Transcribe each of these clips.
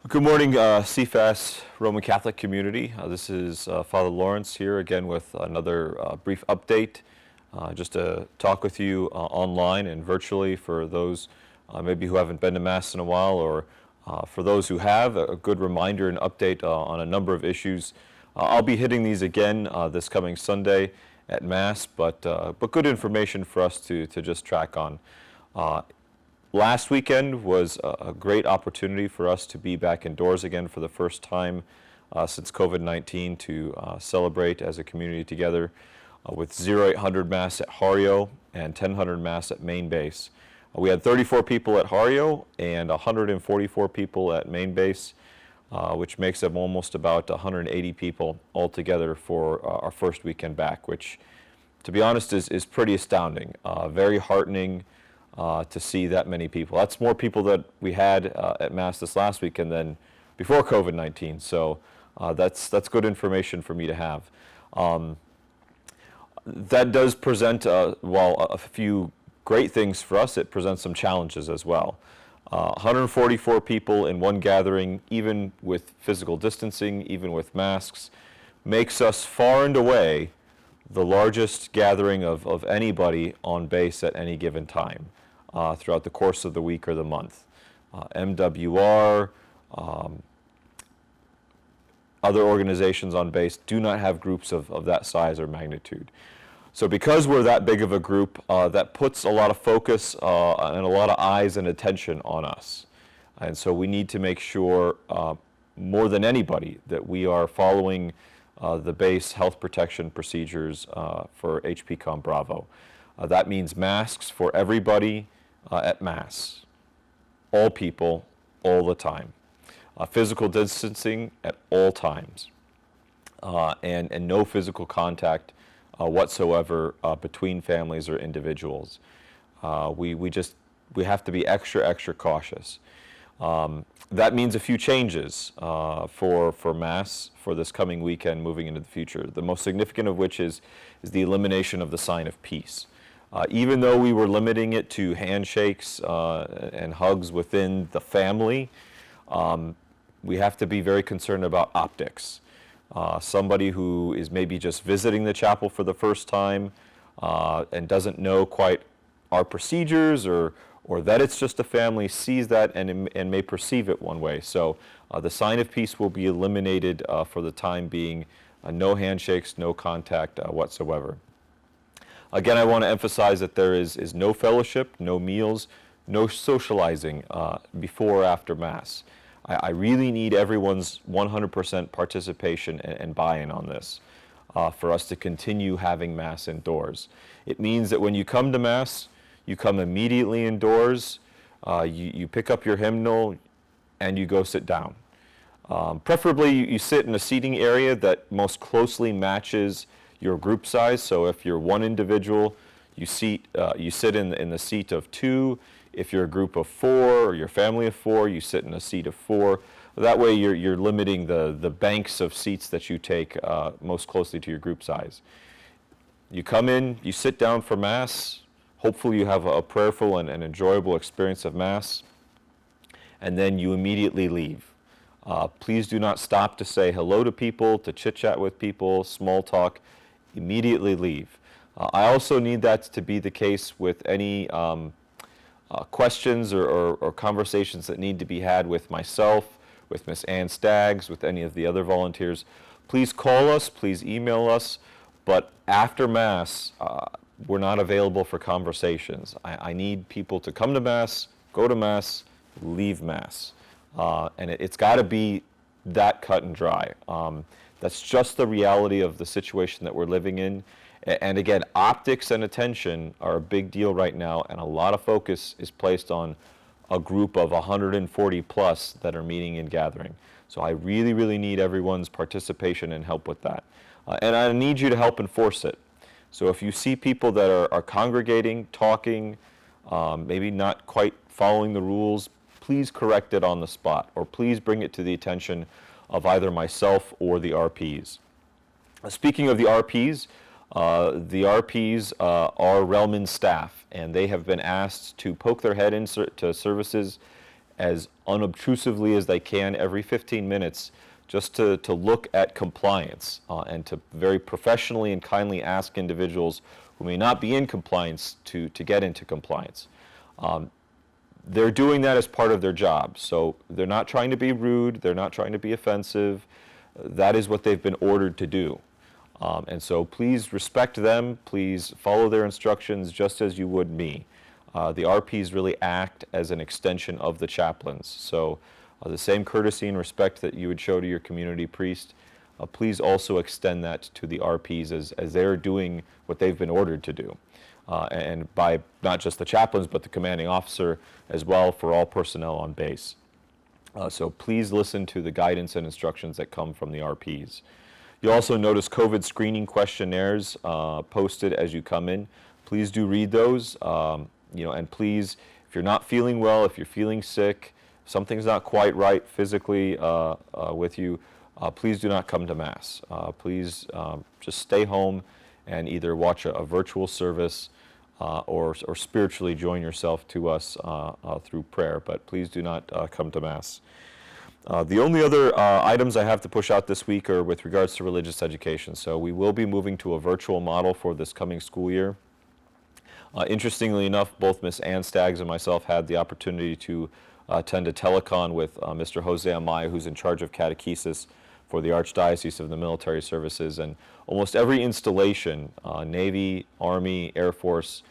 Good morning, CFAS Roman Catholic community. This is Father Lawrence here again with another brief update, just to talk with you online and virtually for those maybe who haven't been to Mass in a while, or for those who have, a good reminder and update on a number of issues. I'll be hitting these again this coming Sunday at Mass, but good information for us to just track on. Last weekend was a great opportunity for us to be back indoors again for the first time since COVID-19 to celebrate as a community together with 0800 Mass at Hario and 1000 Mass at Main Base. We had 34 people at Hario and 144 people at Main Base, which makes up almost about 180 people altogether for our first weekend back, which, to be honest, is pretty astounding, very heartening. To see that many people. That's more people that we had at Mass this last weekend than before COVID-19. So that's good information for me to have. That does present, while a few great things for us, it presents some challenges as well. 144 people in one gathering, even with physical distancing, even with masks, makes us far and away the largest gathering of anybody on base at any given time. Throughout the course of the week or the month. MWR, other organizations on base do not have groups of that size or magnitude. So because we're that big of a group, that puts a lot of focus and a lot of eyes and attention on us. And so we need to make sure, more than anybody, that we are following the base health protection procedures for HPCOM Bravo. That means masks for everybody at Mass, all people, all the time. Physical distancing at all times, and no physical contact whatsoever between families or individuals. We have to be extra cautious. That means a few changes for Mass for this coming weekend moving into the future. The most significant of which is the elimination of the sign of peace. Even though we were limiting it to handshakes and hugs within the family, we have to be very concerned about optics. Somebody who is maybe just visiting the chapel for the first time and doesn't know quite our procedures or that it's just a family sees that and may perceive it one way. So the sign of peace will be eliminated for the time being. No handshakes, no contact whatsoever. Again, I want to emphasize that there is no fellowship, no meals, no socializing before or after Mass. I really need everyone's 100% participation and buy-in on this for us to continue having Mass indoors. It means that when you come to Mass, you come immediately indoors, you pick up your hymnal, and you go sit down. Preferably, you sit in a seating area that most closely matches your group size. So if you're one individual, you sit in the seat of two. If you're a group of four or your family of four, you sit in a seat of four. That way you're limiting the banks of seats that you take most closely to your group size. You come in, you sit down for Mass. Hopefully you have a prayerful and enjoyable experience of Mass, and then you immediately leave. Please do not stop to say hello to people, to chit-chat with people, small talk. Immediately leave. I also need that to be the case with any questions or conversations that need to be had with myself, with Miss Ann Staggs, with any of the other volunteers. Please call us, please email us, but after Mass, we're not available for conversations. I need people to come to Mass, go to Mass, leave Mass. And it's got to be that cut and dry. That's just the reality of the situation that we're living in. And again, optics and attention are a big deal right now, and a lot of focus is placed on a group of 140 plus that are meeting and gathering. So I really need everyone's participation and help with that. And I need you to help enforce it. So if you see people that are congregating, talking, maybe not quite following the rules, please correct it on the spot, or please bring it to the attention of either myself or the RPs. Speaking of the RPs are Relman staff, and they have been asked to poke their head into services as unobtrusively as they can every 15 minutes just to look at compliance and to very professionally and kindly ask individuals who may not be in compliance to get into compliance. They're doing that as part of their job. So they're not trying to be rude, they're not trying to be offensive. That is what they've been ordered to do. And so please respect them, please follow their instructions just as you would me. The RPs really act as an extension of the chaplains. So the same courtesy and respect that you would show to your community priest, please also extend that to the RPs as they're doing what they've been ordered to do. And by not just the chaplains, but the commanding officer as well for all personnel on base. So please listen to the guidance and instructions that come from the RPs. You'll also notice COVID screening questionnaires posted as you come in. Please do read those, and please, if you're not feeling well, if you're feeling sick, something's not quite right physically with you, please do not come to Mass. Please just stay home and either watch a virtual service or spiritually join yourself to us through prayer, but please do not come to Mass. The only other items I have to push out this week are with regards to religious education. So we will be moving to a virtual model for this coming school year. Interestingly enough, both Ms. Ann Staggs and myself had the opportunity to attend a telecon with Mr. Jose Amaya, who's in charge of catechesis for the Archdiocese of the Military Services. And almost every installation, Navy, Army, Air Force,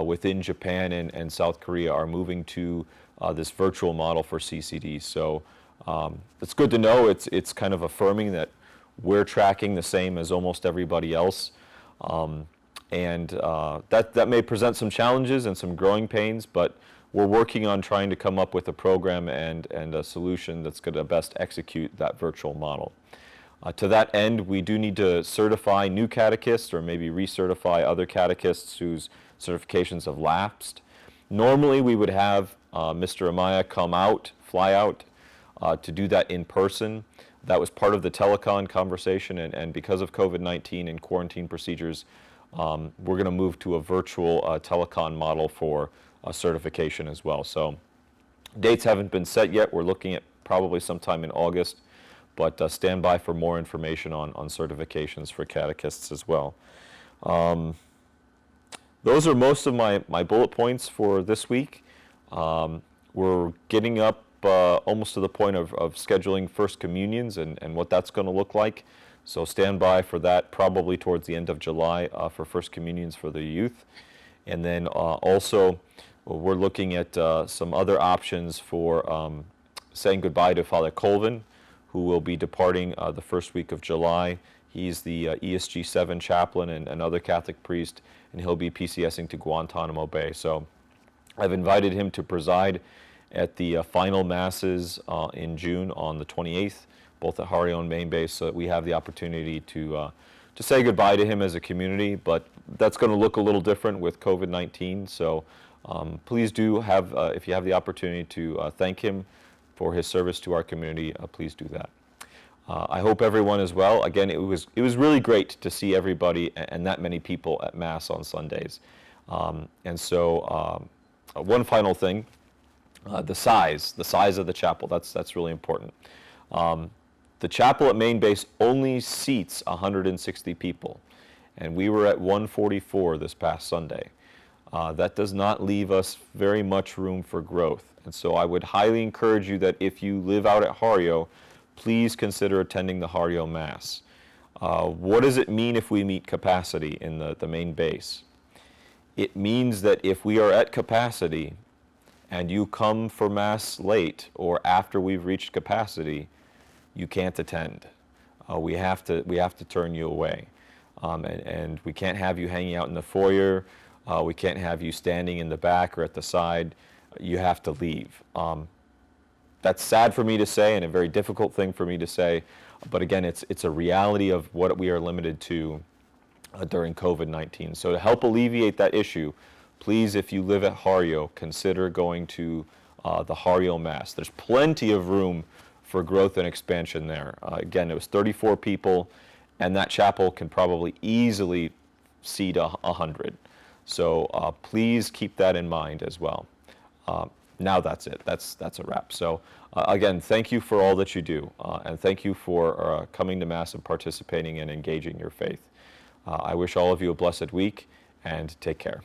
within Japan and South Korea are moving to this virtual model for CCD. So it's good to know. It's kind of affirming that we're tracking the same as almost everybody else. That may present some challenges and some growing pains, but we're working on trying to come up with a program and a solution that's going to best execute that virtual model. To that end, we do need to certify new catechists or maybe recertify other catechists whose certifications have lapsed. Normally, we would have Mr. Amaya fly out to do that in person. That was part of the telecon conversation, and because of COVID-19 and quarantine procedures, we're going to move to a virtual telecon model for certification as well. So dates haven't been set yet. We're looking at probably sometime in August, but stand by for more information on certifications for catechists as well. Those are most of my bullet points for this week. We're getting up almost to the point of scheduling First Communions and what that's going to look like. So stand by for that probably towards the end of July for First Communions for the youth. And then also we're looking at some other options for saying goodbye to Father Colvin, who will be departing the first week of July. He's the ESG 7 chaplain and another Catholic priest, and he'll be PCSing to Guantanamo Bay. So I've invited him to preside at the final masses in June on the 28th, both at Hario and Main Base, so that we have the opportunity to say goodbye to him as a community. But that's going to look a little different with COVID-19. So please do have, if you have the opportunity to thank him for his service to our community, please do that. I hope everyone is well. Again, it was really great to see everybody and that many people at Mass on Sundays. And so one final thing, the size of the chapel, that's really important. The chapel at Main Base only seats 160 people, and we were at 144 this past Sunday. That does not leave us very much room for growth. And so I would highly encourage you that if you live out at Hario, please consider attending the Hario Mass. What does it mean if we meet capacity in the main base? It means that if we are at capacity and you come for Mass late or after we've reached capacity, you can't attend. We have to turn you away. And we can't have you hanging out in the foyer. We can't have you standing in the back or at the side. You have to leave. That's sad for me to say and a very difficult thing for me to say, but again, it's a reality of what we are limited to during COVID-19. So to help alleviate that issue, please, if you live at Hario, consider going to the Hario Mass. There's plenty of room for growth and expansion there. Again, it was 34 people, and that chapel can probably easily seat 100. So please keep that in mind as well. now that's it. That's a wrap. So again, thank you for all that you do, and thank you for coming to Mass and participating and engaging your faith. I wish all of you a blessed week, and take care.